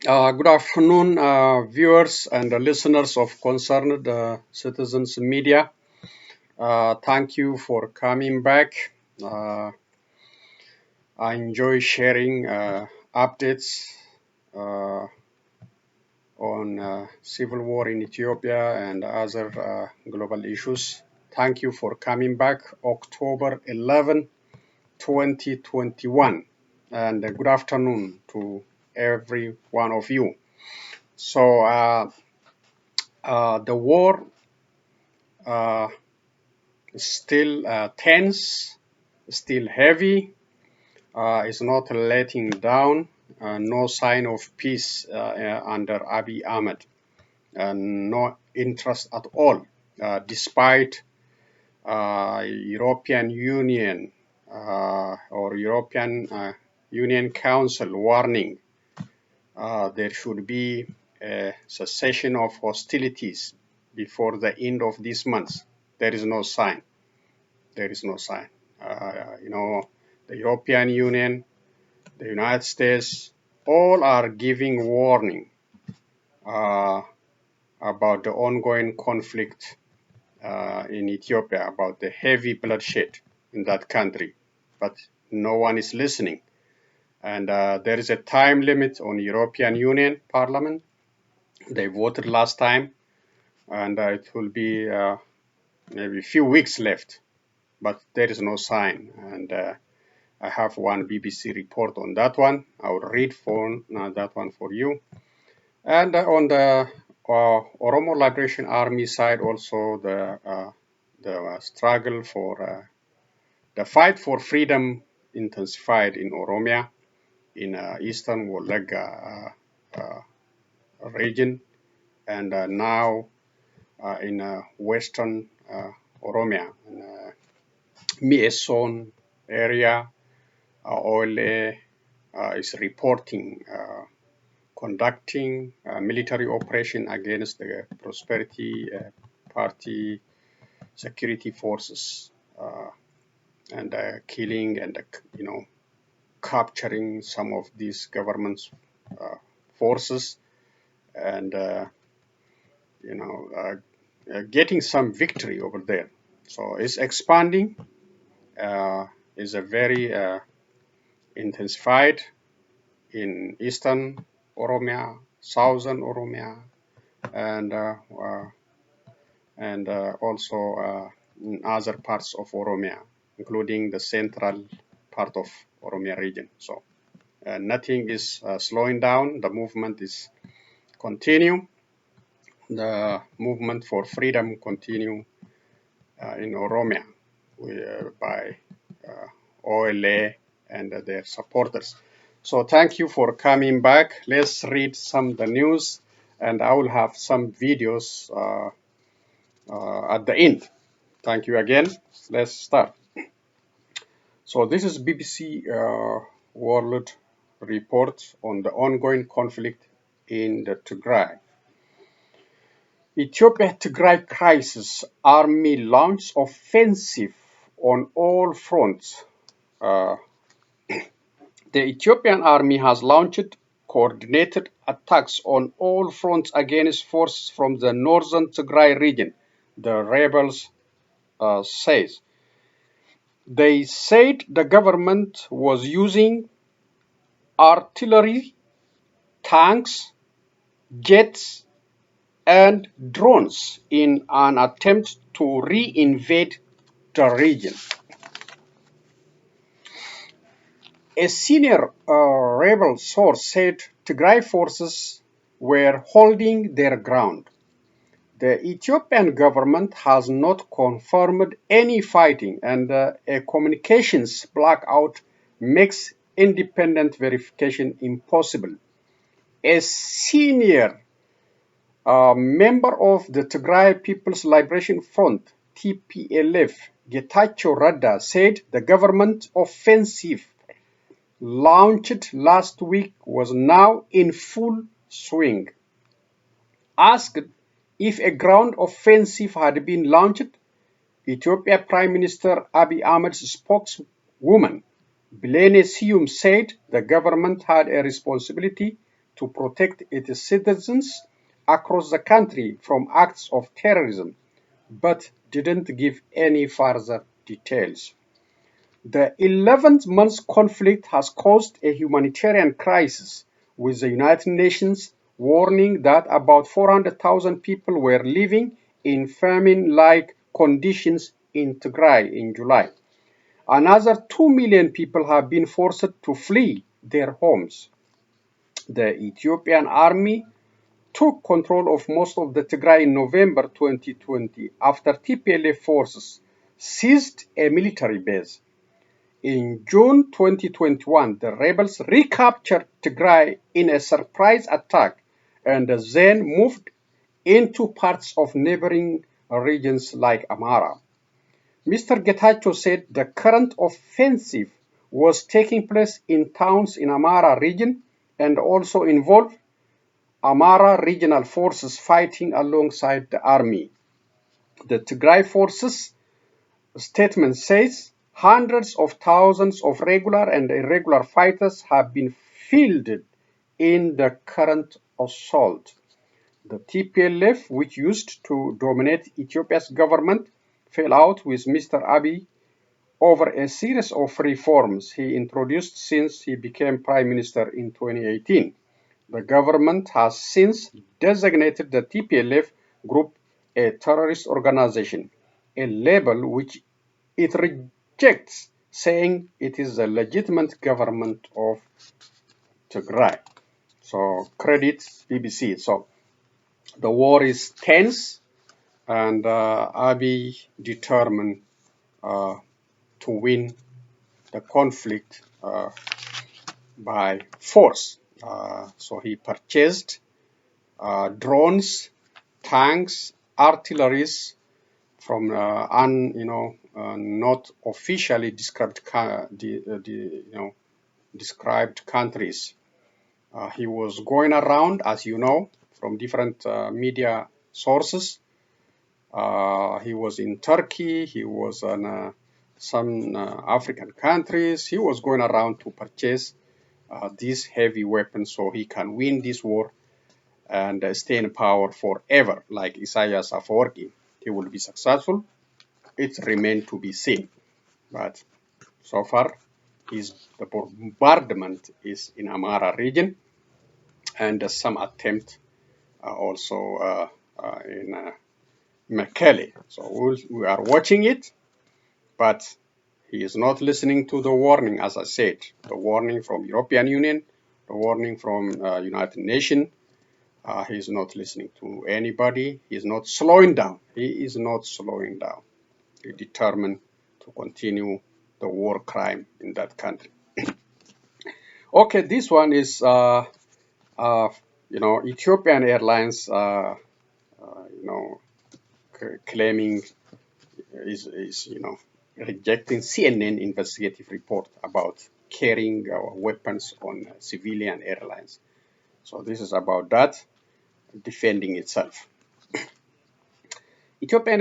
Good afternoon, viewers and listeners of Concerned Citizens Media. Thank you for coming back. I enjoy sharing updates uh, on civil war in Ethiopia and other global issues. Thank you for coming back. October 11, 2021. And good afternoon to every one of you. So, the war uh, still tense, still heavy, is not letting down, no sign of peace under Abiy Ahmed, no interest at all, despite European Union or European Union Council warning there should be a cessation of hostilities before the end of this month. There is no sign. There is no sign. The European Union, the United States, all are giving warning uh, about the ongoing conflict in Ethiopia, about the heavy bloodshed in that country. But no one is listening. And there is a time limit on European Union Parliament. They voted last time, and it will be maybe a few weeks left, but there is no sign. And I have one BBC report on that one. I will read for that one for you. And on the Oromo Liberation Army side, also the struggle for the fight for freedom intensified in Oromia, in eastern Wolaga region, and now in western Oromia, in Mieson area. OLA is reporting conducting a military operation against the Prosperity Party security forces and killing and capturing some of these government's forces and getting some victory over there. So it's expanding. Is a very intensified in eastern Oromia, southern Oromia, and also in other parts of Oromia, including the central part of Oromia region. So nothing is slowing down. The movement is continue. The movement for freedom continue in Oromia by OLA and their supporters. So thank you for coming back. Let's read some of the news, and I will have some videos at the end. Thank you again. Let's start. So this is BBC World Report on the ongoing conflict in the Tigray. Ethiopia Tigray crisis. Army launch offensive on all fronts. The Ethiopian army has launched coordinated attacks on all fronts against forces from the northern Tigray region, the rebels says. They said the government was using artillery, tanks, jets, and drones in an attempt to re-invade the region. A senior rebel source said Tigray forces were holding their ground. The Ethiopian government has not confirmed any fighting, and a communications blackout makes independent verification impossible. A senior member of the Tigray People's Liberation Front, TPLF, Getachew Rada, said the government offensive launched last week was now in full swing. Asked if a ground offensive had been launched, Ethiopia Prime Minister Abiy Ahmed's spokeswoman, Bilene Siyum, said the government had a responsibility to protect its citizens across the country from acts of terrorism, but didn't give any further details. The 11th-month conflict has caused a humanitarian crisis, with the United Nations warning that about 400,000 people were living in famine-like conditions in Tigray in July. Another 2 million people have been forced to flee their homes. The Ethiopian army took control of most of the Tigray in November 2020 after TPLF forces seized a military base. In June 2021, the rebels recaptured Tigray in a surprise attack and then moved into parts of neighboring regions like Amhara. Mr. Getachew said the current offensive was taking place in towns in Amhara region and also involved Amhara regional forces fighting alongside the army. The Tigray forces statement says hundreds of thousands of regular and irregular fighters have been fielded in the current assault. The TPLF, which used to dominate Ethiopia's government, fell out with Mr. Abiy over a series of reforms he introduced since he became prime minister in 2018. The government has since designated the TPLF group a terrorist organization, a label which it rejects, saying it is the legitimate government of Tigray. So credits BBC. So the war is tense, and Abiy determined to win the conflict by force. So he purchased drones, tanks, artilleries from not officially described described countries. He was going around, as you know, from different media sources. He was in Turkey. He was in some African countries. He was going around to purchase these heavy weapons so he can win this war and stay in power forever, like Isaias Afwerki. He will be successful. It remains to be seen. But so far, the bombardment is in Amhara region, and some attempt also in Mekelle. So we are watching it, but he is not listening to the warning, as I said, the warning from European Union, the warning from United Nations. He is not listening to anybody. He is not slowing down. He is not slowing down. He is determined to continue the war crime in that country. Okay, this one is, Ethiopian Airlines, claiming is rejecting CNN investigative report about carrying weapons on civilian airlines. So this is about that, defending itself. Ethiopian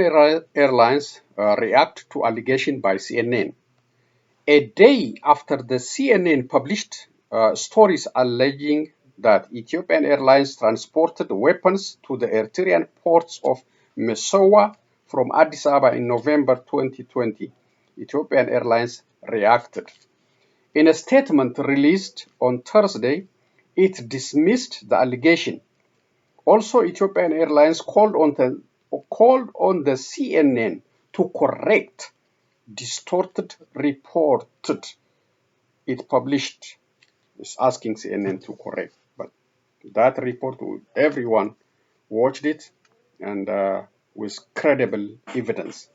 Airlines react to allegation by CNN. A day after the CNN published stories alleging that Ethiopian Airlines transported weapons to the Eritrean ports of Mesowa from Addis Ababa in November 2020, Ethiopian Airlines reacted. In a statement released on Thursday, it dismissed the allegation. Also, Ethiopian Airlines called on the CNN to correct distorted reported. It published. It's asking CNN to correct, but that report, everyone watched it, and with credible evidence.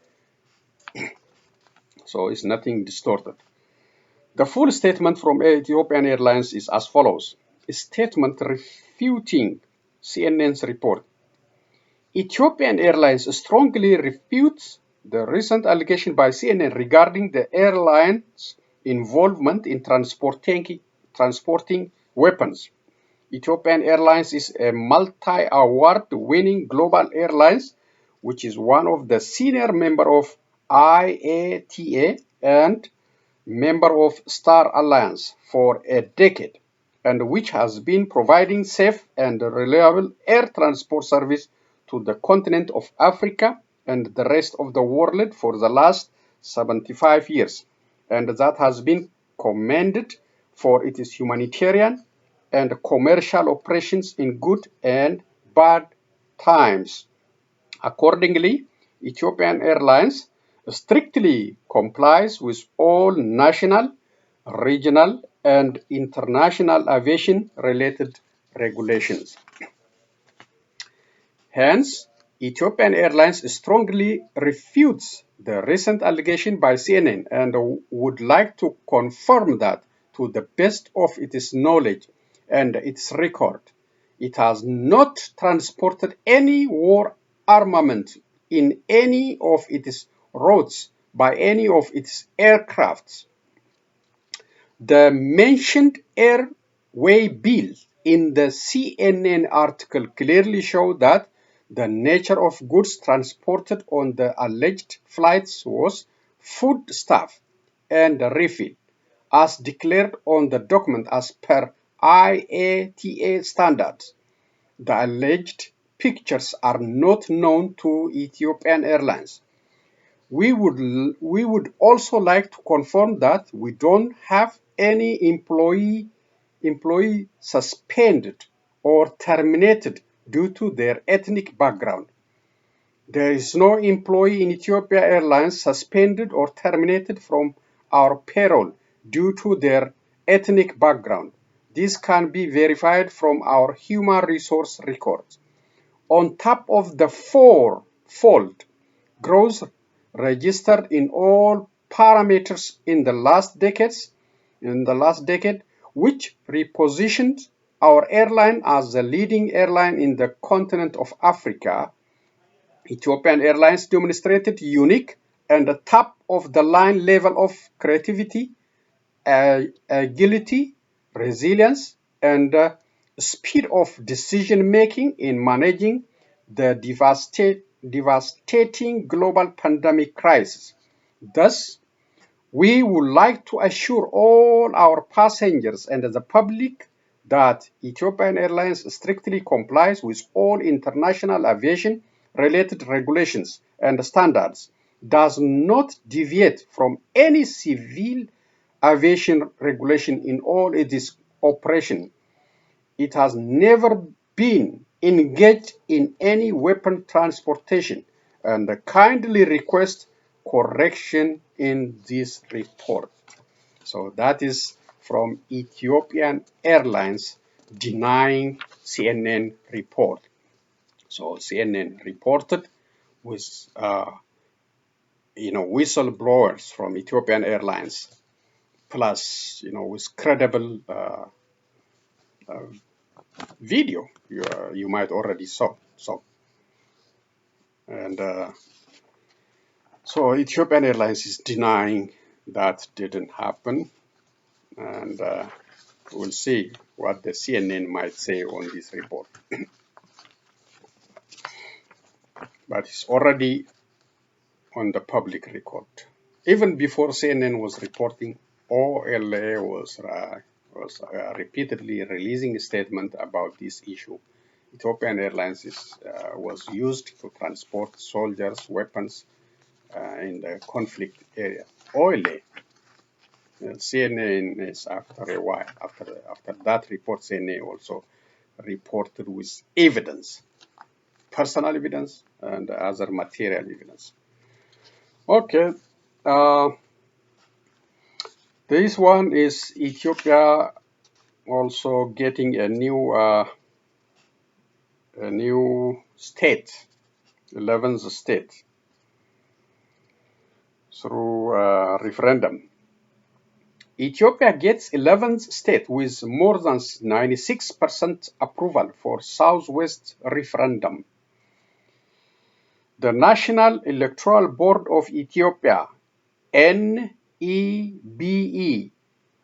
So it's nothing distorted. The full statement from Ethiopian Airlines is as follows. A statement refuting CNN's report. Ethiopian Airlines strongly refutes the recent allegation by CNN regarding the airline's involvement in transporting weapons. Ethiopian Airlines is a multi-award-winning global airlines, which is one of the senior member of IATA and member of Star Alliance for a decade. and which has been providing safe and reliable air transport service to the continent of Africa and the rest of the world for the last 75 years, and that has been commended for its humanitarian and commercial operations in good and bad times. Accordingly, Ethiopian Airlines strictly complies with all national, regional, and international aviation-related regulations. Hence, Ethiopian Airlines strongly refutes the recent allegation by CNN and would like to confirm that, to the best of its knowledge and its record, it has not transported any war armament in any of its routes by any of its aircrafts. The mentioned airway bill in the CNN article clearly show that the nature of goods transported on the alleged flights was foodstuff and refill, as declared on the document as per IATA standards. The alleged pictures are not known to Ethiopian Airlines. We would also like to confirm that we don't have any employee suspended or terminated due to their ethnic background. There is no employee in Ethiopia Airlines suspended or terminated from our payroll due to their ethnic background. This can be verified from our human resource records. On top of the four-fold growth registered in all parameters in the last decade, which repositioned our airline as the leading airline in the continent of Africa, Ethiopian Airlines demonstrated unique and top-of-the-line level of creativity, agility, resilience, and speed of decision-making in managing the devastating global pandemic crisis. Thus, we would like to assure all our passengers and the public that Ethiopian Airlines strictly complies with all international aviation-related regulations and standards, does not deviate from any civil aviation regulation in all its operation. It has never been engaged in any weapon transportation, and kindly request correction in this report. So that is from Ethiopian Airlines denying CNN report. So CNN reported with whistleblowers from Ethiopian Airlines, plus with credible video you might already saw. And so Ethiopian Airlines is denying that didn't happen, and we'll see what the CNN might say on this report. But it's already on the public record. Even before CNN was reporting, OLA was repeatedly releasing a statement about this issue. Ethiopian Airlines was used to transport soldiers, weapons in the conflict area. OLA, CNN is after a while, after that report, CNN also reported with evidence, personal evidence and other material evidence. Okay, this one is Ethiopia also getting a new state, 11th state, through referendum. Ethiopia gets 11th state with more than 96% approval for Southwest referendum. The National Electoral Board of Ethiopia, NEBE,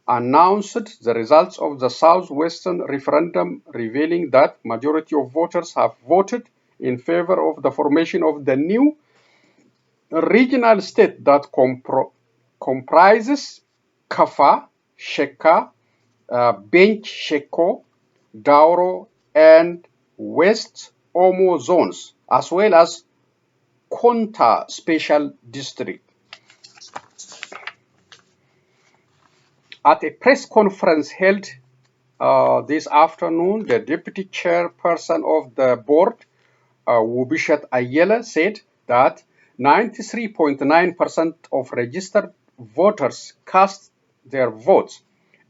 announced the results of the Southwestern referendum, revealing that majority of voters have voted in favor of the formation of the new regional state that comprises Kaffa, Sheka, Bench Sheko, Dauro, and West Omo zones, as well as Konta Special District. At a press conference held this afternoon, the deputy chairperson of the board, Wubishat Ayela, said that 93.9% of registered voters cast their votes.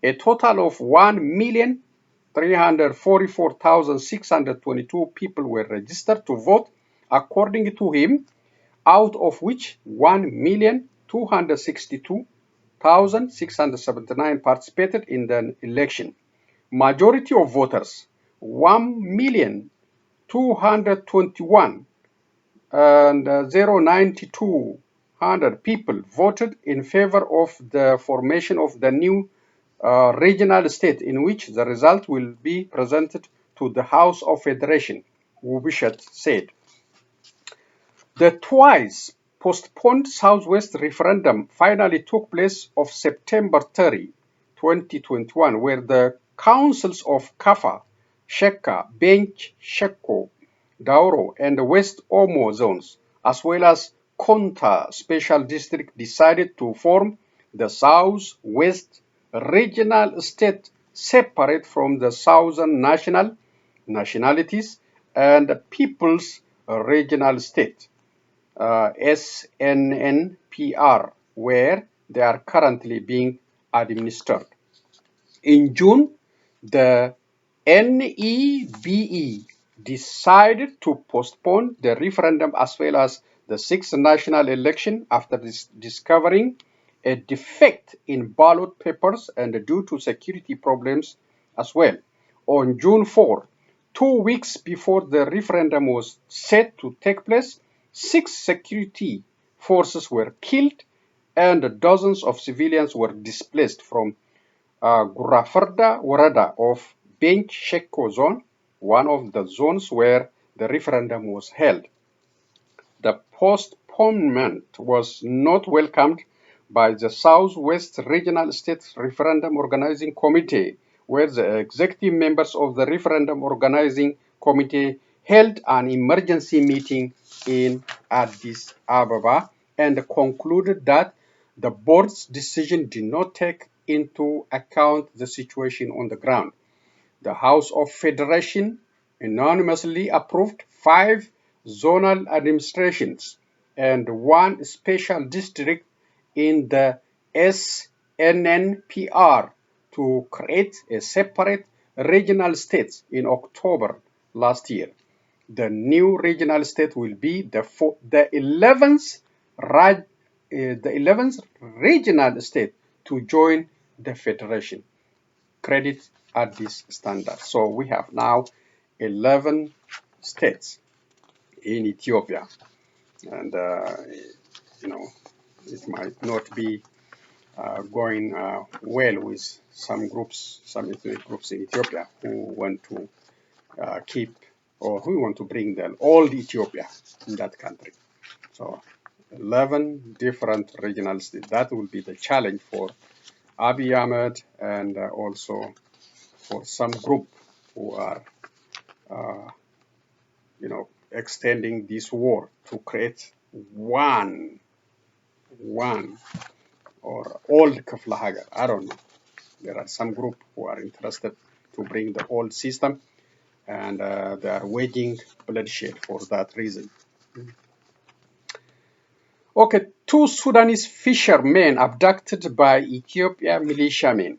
A total of 1,344,622 people were registered to vote, according to him, out of which 1,262,679 participated in the election. Majority of voters, 1,221,092 people voted in favor of the formation of the new regional state, in which the result will be presented to the House of Federation, Wubishat said. The twice postponed Southwest referendum finally took place on September 30, 2021, where the councils of Kafa, Sheka, Bench, Sheko, Dauro, and the West Omo zones, as well as Konta Special District, decided to form the Southwest Regional State separate from the Southern Nationalities and the People's Regional State. SNNPR, where they are currently being administered. In June, the NEBE decided to postpone the referendum as well as the sixth national election after discovering a defect in ballot papers and due to security problems as well. On June 4, 2 weeks before the referendum was set to take place, 6 security forces were killed and dozens of civilians were displaced from Gurafarda Warada of Bench Sheko zone, one of the zones where the referendum was held. The postponement was not welcomed by the Southwest Regional State Referendum Organizing Committee, where the executive members of the Referendum Organizing Committee held an emergency meeting in Addis Ababa and concluded that the board's decision did not take into account the situation on the ground. The House of Federation unanimously approved 5 zonal administrations and 1 special district in the SNNPR to create a separate regional state in October last year. The new regional state will be the 11th regional state to join the federation. Credit at this standard. So we have now 11 states in Ethiopia, and it might not be going well with some ethnic groups in Ethiopia who want to keep or who want to bring the old Ethiopia in that country. So 11 different regional states. That will be the challenge for Abiy Ahmed and also for some group who are, extending this war to create one or old Kafla Hagar. I don't know. There are some group who are interested to bring the old system, and they are waging bloodshed for that reason. Okay, 2 Sudanese fishermen abducted by Ethiopia militiamen.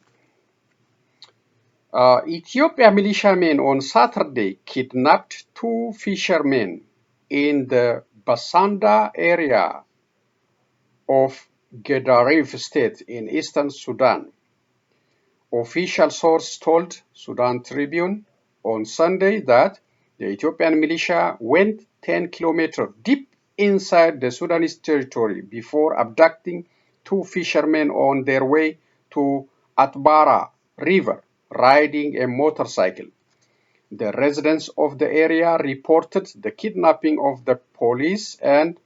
Ethiopia militiamen on Saturday kidnapped 2 fishermen in the Basanda area of Gedaref state in eastern Sudan. Official source told Sudan Tribune on Sunday that the Ethiopian militia went 10 kilometers deep inside the Sudanese territory before abducting 2 fishermen on their way to Atbara River, riding a motorcycle. The residents of the area reported the kidnapping of the police and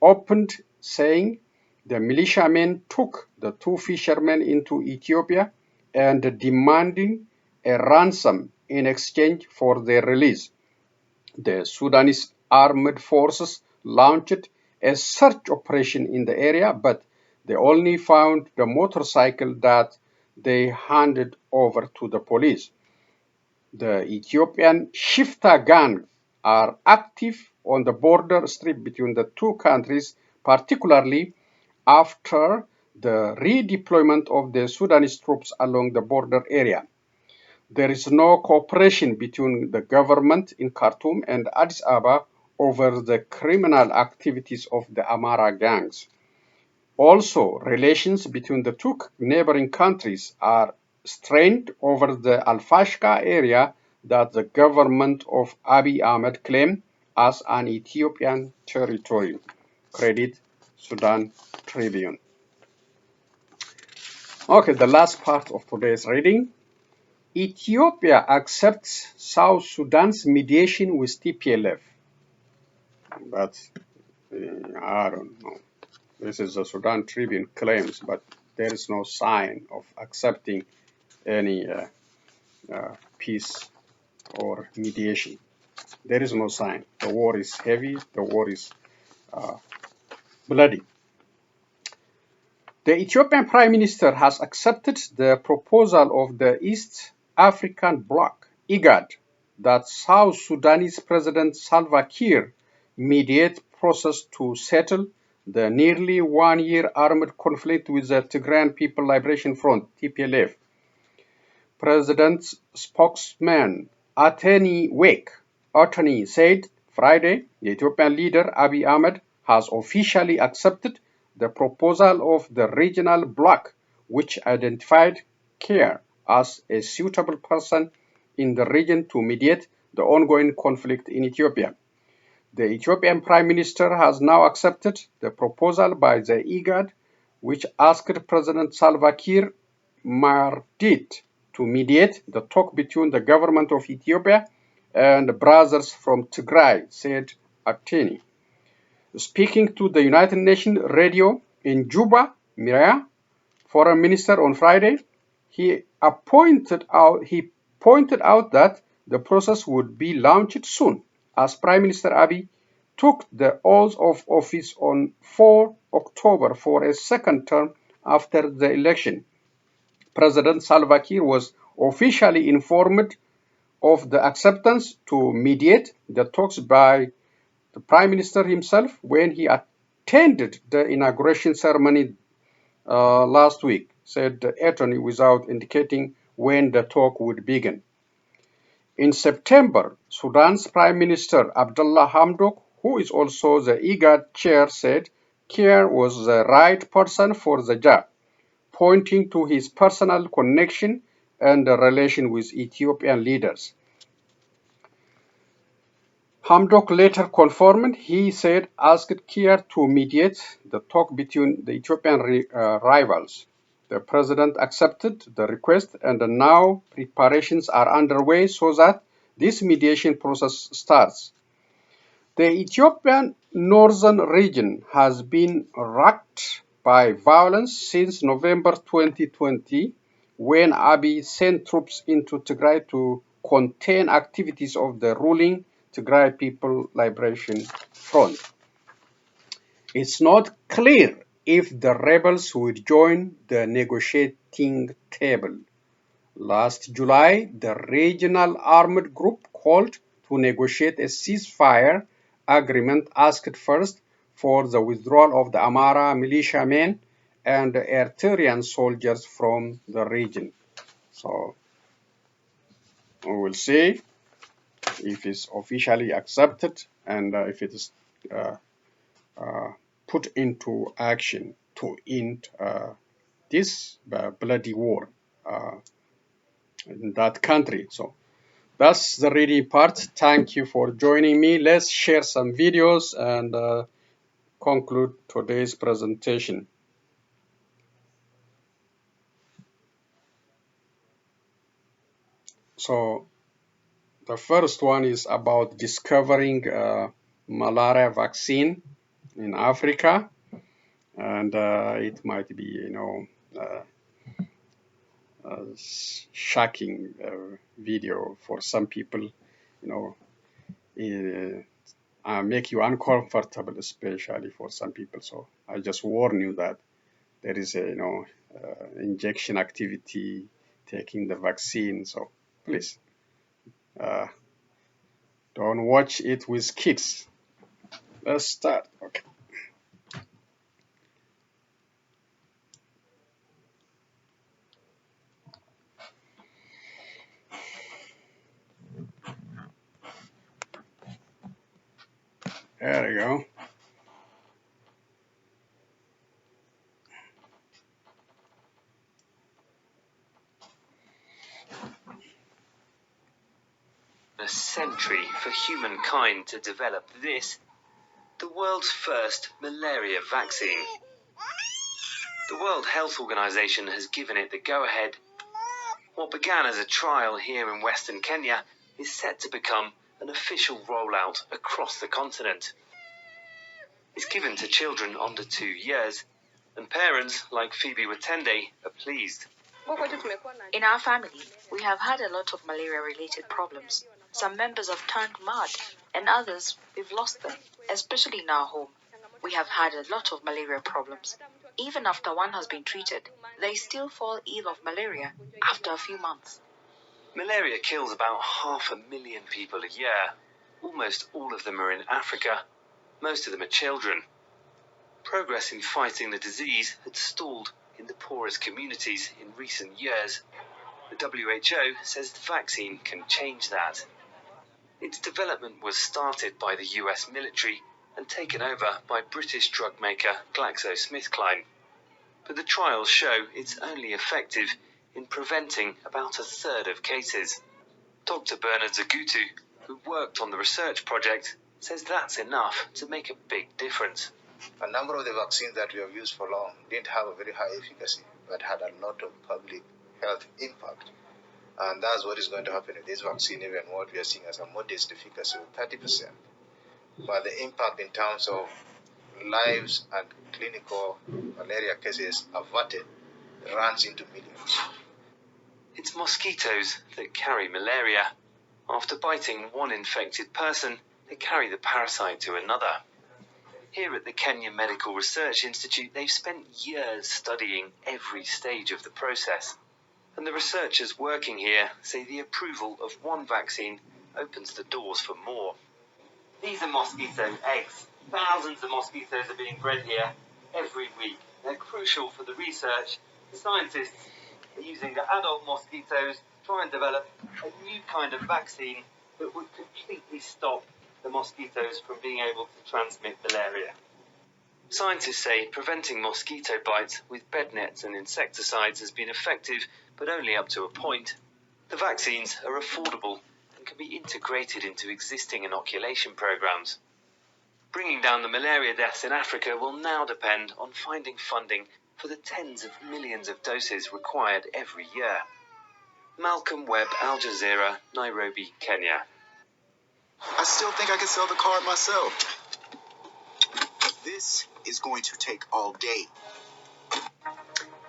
opened, saying the militiamen took the 2 fishermen into Ethiopia and demanding a ransom in exchange for their release. The Sudanese armed forces launched a search operation in the area, but they only found the motorcycle that they handed over to the police. The Ethiopian Shifta gang are active on the border strip between the two countries, particularly after the redeployment of the Sudanese troops along the border area. There is no cooperation between the government in Khartoum and Addis Ababa over the criminal activities of the Amara gangs. Also, relations between the two neighboring countries are strained over the Al-Fashqa area that the government of Abiy Ahmed claimed as an Ethiopian territory. Credit Sudan Tribune. Okay, the last part of today's reading. Ethiopia accepts South Sudan's mediation with TPLF. But I don't know. This is the Sudan Tribune claims, but there is no sign of accepting any peace or mediation. There is no sign. The war is heavy. The war is bloody. The Ethiopian Prime Minister has accepted the proposal of the East African Bloc, IGAD, that South Sudanese President Salva Kiir mediate process to settle the nearly one-year armed conflict with the Tigrayan People Liberation Front, TPLF. President's spokesman, Attorney said Friday the Ethiopian leader Abiy Ahmed has officially accepted the proposal of the regional bloc, which identified Kiir as a suitable person in the region to mediate the ongoing conflict in Ethiopia. The Ethiopian Prime Minister has now accepted the proposal by the IGAD, which asked President Salva Kiir Mardit to mediate the talk between the government of Ethiopia and brothers from Tigray, said Ateni. Speaking to the United Nations radio in Juba, Mireya, Foreign Minister on Friday, he pointed out that the process would be launched soon, as Prime Minister Abiy took the oath of office on 4 October for a second term after the election. President Salva Kiir was officially informed of the acceptance to mediate the talks by the Prime Minister himself when he attended the inauguration ceremony last week, said the attorney without indicating when the talk would begin. In September, Sudan's Prime Minister Abdullah Hamdok, who is also the IGAD chair, said Kiir was the right person for the job, pointing to his personal connection and the relation with Ethiopian leaders. Hamdok later confirmed, he said, asked Kiir to mediate the talk between the Ethiopian rivals. The president accepted the request, and now preparations are underway so that this mediation process starts. The Ethiopian northern region has been racked by violence since November 2020, when Abiy sent troops into Tigray to contain activities of the ruling Tigray People Liberation Front. It's not clear if the rebels would join the negotiating table. Last July, the regional armed group called to negotiate a ceasefire agreement asked first for the withdrawal of the Amara militiamen and the Eritrean soldiers from the region. So we will see if it's officially accepted and if it is put into action to end this bloody war in that country. So that's the reading part. Thank you for joining me. Let's share some videos and conclude today's presentation. So the first one is about discovering malaria vaccine in Africa, and it might be, shocking video for some people, make you uncomfortable, especially for some people. So I just warn you that there is a, injection activity, taking the vaccine. So please, uh, don't watch it with kids. Let's start. Okay. There we go. A century for humankind to develop this, the world's first malaria vaccine. The World Health Organization has given it the go-ahead. What began as a trial here in Western Kenya is set to become an official rollout across the continent. It's given to children under 2 years, and parents like Phoebe Watende are pleased. In our family, we have had a lot of malaria-related problems. Some members have turned mad, and others, we've lost them, especially in our home. We have had a lot of malaria problems. Even after one has been treated, they still fall ill of malaria after a few months. Malaria kills about 500,000 people a year. Almost all of them are in Africa. Most of them are children. Progress in fighting the disease had stalled in the poorest communities in recent years. The WHO says the vaccine can change that. Its development was started by the US military and taken over by British drug maker GlaxoSmithKline. But the trials show it's only effective in preventing about a third of cases. Dr. Bernard Zagutu, who worked on the research project, says that's enough to make a big difference. A number of the vaccines that we have used for long didn't have a very high efficacy, but had a lot of public health impact. And that's what is going to happen with this vaccine, even what we are seeing as a modest efficacy of 30%. But the impact in terms of lives and clinical malaria cases averted runs into millions. It's mosquitoes that carry malaria. After biting one infected person, they carry the parasite to another. Here at the Kenya Medical Research Institute, they've spent years studying every stage of the process. And the researchers working here say the approval of one vaccine opens the doors for more. These are mosquito eggs. Thousands of mosquitoes are being bred here every week. They're crucial for the research. The scientists are using the adult mosquitoes to try and develop a new kind of vaccine that would completely stop the mosquitoes from being able to transmit malaria. Scientists say preventing mosquito bites with bed nets and insecticides has been effective, but only up to a point. The vaccines are affordable and can be integrated into existing inoculation programs. Bringing down the malaria deaths in Africa will now depend on finding funding for the tens of millions of doses required every year. Malcolm Webb, Al Jazeera, Nairobi, Kenya. I still think I can sell the card myself. This is going to take all day.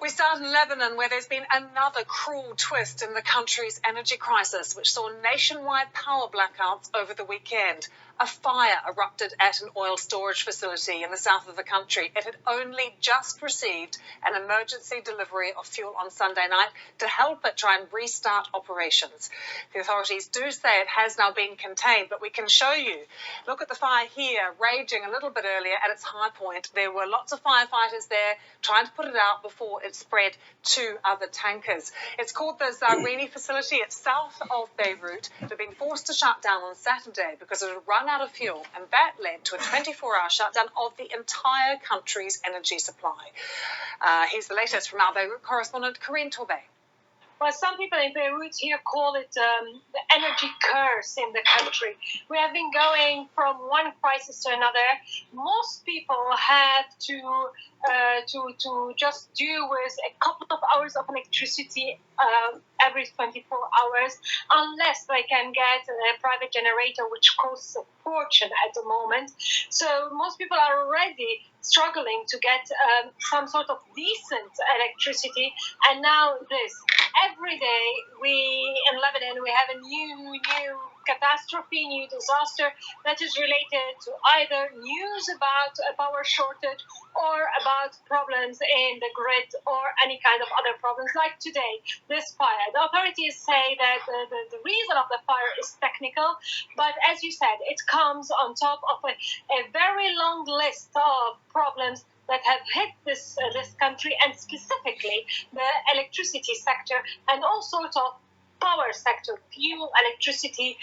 We start in Lebanon, where there's been another cruel twist in the country's energy crisis, which saw nationwide power blackouts over the weekend. A fire erupted at an oil storage facility in the south of the country. It had only just received an emergency delivery of fuel on Sunday night to help it try and restart operations. The authorities do say it has now been contained, but we can show you. Look at the fire here, raging a little bit earlier at its high point. There were lots of firefighters there trying to put it out before it spread to other tankers. It's called the Zarini facility. It's south of Beirut. It had been forced to shut down on Saturday because it had run out of fuel, and that led to a 24-hour shutdown of the entire country's energy supply. Here's the latest from our Beirut correspondent, Corinne Torbay. Well, some people in Beirut here call it the energy curse in the country. We have been going from one crisis to another. Most people had to to just do with a couple of hours of electricity every 24 hours, unless they can get a private generator, which costs a fortune at the moment. So most people are already struggling to get some sort of decent electricity, and now this. Every day in Lebanon we have a new catastrophe, new disaster that is related to either news about a power shortage or about problems in the grid or any kind of other problems, like today, this fire. The authorities say that the reason of the fire is technical, but as you said, it comes on top of a very long list of problems that have hit this country, and specifically the electricity sector and all sorts of power sector, fuel, electricity.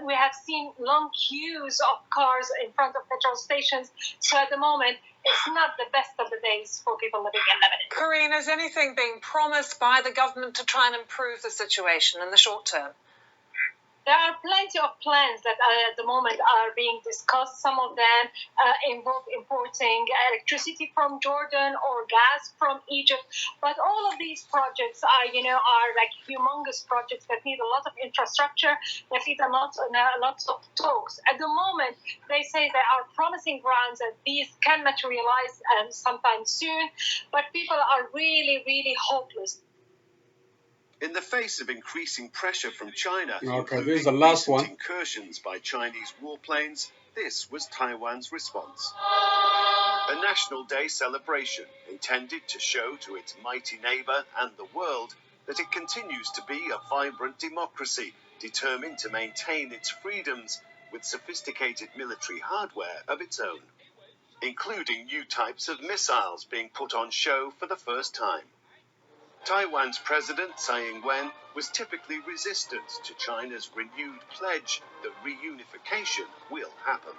We have seen long queues of cars in front of petrol stations. So at the moment, it's not the best of the days for people living in Lebanon. Corinne, is anything being promised by the government to try and improve the situation in the short term? There are plenty of plans that at the moment are being discussed. Some of them involve importing electricity from Jordan or gas from Egypt. But all of these projects are like humongous projects that need a lot of infrastructure, that need a lot of talks. At the moment, they say there are promising grounds that these can materialize sometime soon, but people are really, really hopeless. In the face of increasing pressure from China, this is the last one. Incursions by Chinese warplanes, this was Taiwan's response. A National Day celebration intended to show to its mighty neighbour and the world that it continues to be a vibrant democracy, determined to maintain its freedoms with sophisticated military hardware of its own, including new types of missiles being put on show for the first time. Taiwan's President Tsai Ing-wen was typically resistant to China's renewed pledge that reunification will happen.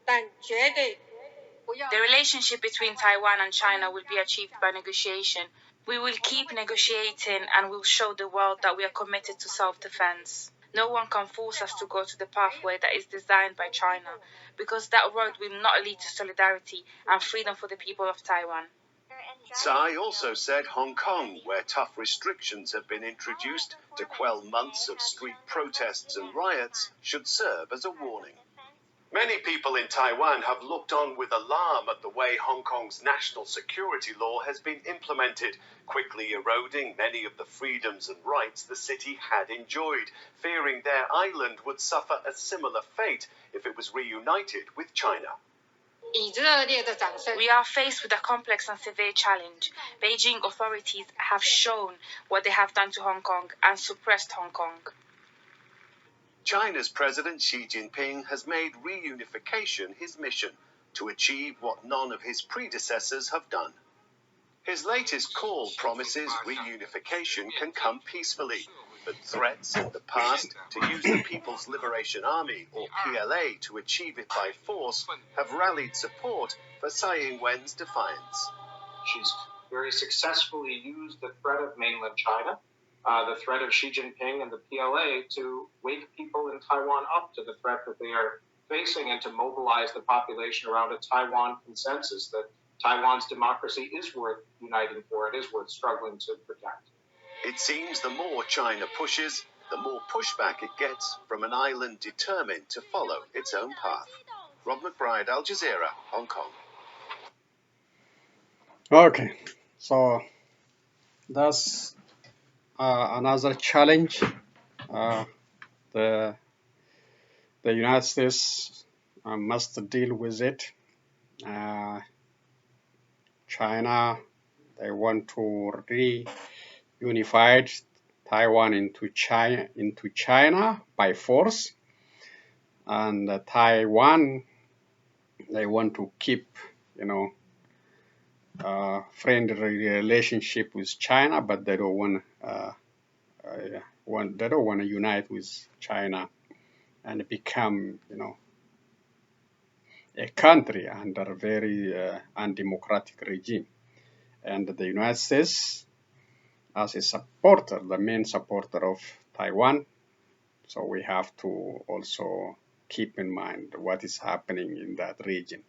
The relationship between Taiwan and China will be achieved by negotiation. We will keep negotiating and will show the world that we are committed to self-defense. No one can force us to go to the pathway that is designed by China, because that road will not lead to solidarity and freedom for the people of Taiwan. Tsai also said Hong Kong, where tough restrictions have been introduced to quell months of street protests and riots, should serve as a warning. Many people in Taiwan have looked on with alarm at the way Hong Kong's national security law has been implemented, quickly eroding many of the freedoms and rights the city had enjoyed, fearing their island would suffer a similar fate if it was reunited with China. We are faced with a complex and severe challenge. Beijing authorities have shown what they have done to Hong Kong and suppressed Hong Kong. China's President Xi Jinping has made reunification his mission to achieve what none of his predecessors have done. His latest call promises reunification can come peacefully, but threats in the past to use the People's Liberation Army, or PLA, to achieve it by force have rallied support for Tsai Ing-wen's defiance. She's very successfully used the threat of mainland China, the threat of Xi Jinping and the PLA, to wake people in Taiwan up to the threat that they are facing and to mobilize the population around a Taiwan consensus that Taiwan's democracy is worth uniting for, it is worth struggling to protect. It seems the more China pushes, the more pushback it gets from an island determined to follow its own path. Rob McBride, Al Jazeera, Hong Kong. Okay, so that's another challenge. The United States must deal with it. China, they want to reunify Taiwan into China by force, and Taiwan, they want to keep, friendly relationship with China, but they don't want to unite with China and become, a country under a very undemocratic regime. And the United States, as a supporter, the main supporter of Taiwan, so we have to also keep in mind what is happening in that region.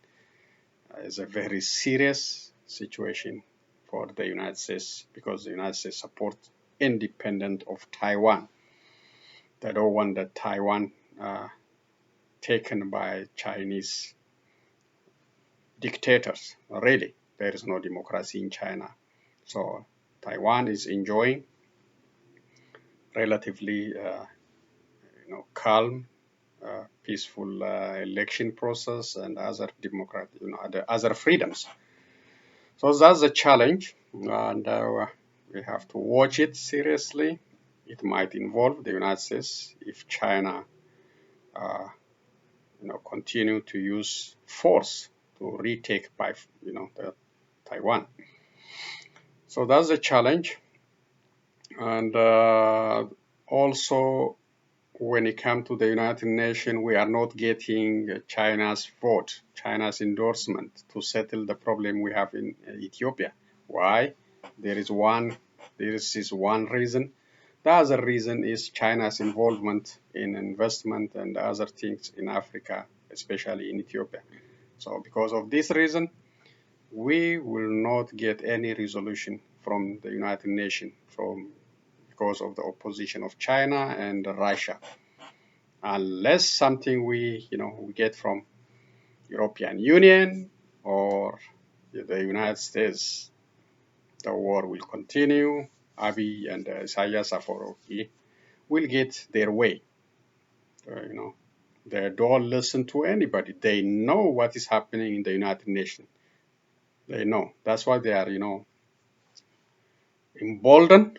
It's a very serious situation for the United States, because the United States supports independent of Taiwan. They don't want that Taiwan taken by Chinese dictators. Really, there is no democracy in China. So Taiwan is enjoying relatively calm, peaceful election process and other democratic, the other freedoms. So that's a challenge, and we have to watch it seriously. It might involve the United States if China, continue to use force to retake by, the Taiwan. So that's a challenge, and also when it comes to the United Nations, we are not getting China's vote, China's endorsement to settle the problem we have in Ethiopia. Why? There is one reason. The other reason is China's involvement in investment and other things in Africa, especially in Ethiopia. So because of this reason, we will not get any resolution from the United Nations because of the opposition of China and Russia, unless something we get from European Union or the United States. The war will continue. Abiy and Isaias Afwerki will get their way. They don't listen to anybody. They know what is happening in the United Nations. They know. That's why they are, emboldened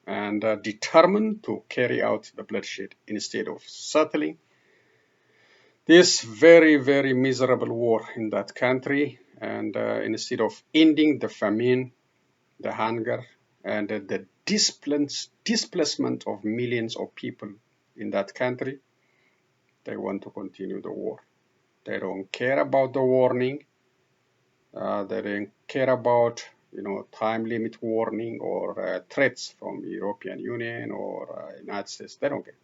and determined to carry out the bloodshed instead of settling this very, very miserable war in that country, and instead of ending the famine, the hunger, and the displacement of millions of people in that country, they want to continue the war. They don't care about the warning. They don't care about time limit warning or threats from European Union or United States. They don't care.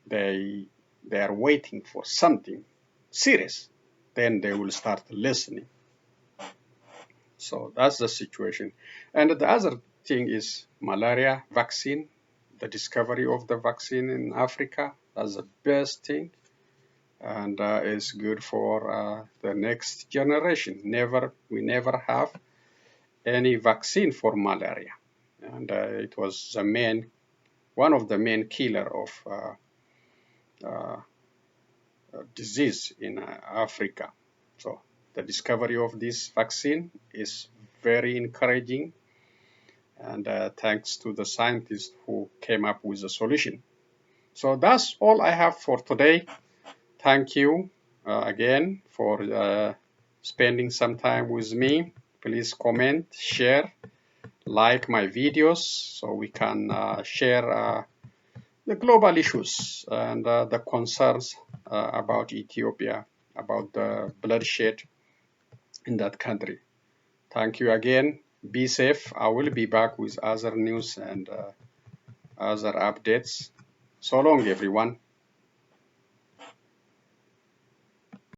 They are waiting for something serious. Then they will start listening. So that's the situation. And the other thing is malaria vaccine. The discovery of the vaccine in Africa, that's the best thing, and is good for the next generation. We never have any vaccine for malaria, and it was one of the main killer of disease in Africa. So the discovery of this vaccine is very encouraging, and thanks to the scientists who came up with a solution. So that's all I have for today. Thank you again for spending some time with me. Please comment, share, like my videos so we can share the global issues and the concerns about Ethiopia, about the bloodshed in that country. Thank you again. Be safe. I will be back with other news and other updates. So long, everyone.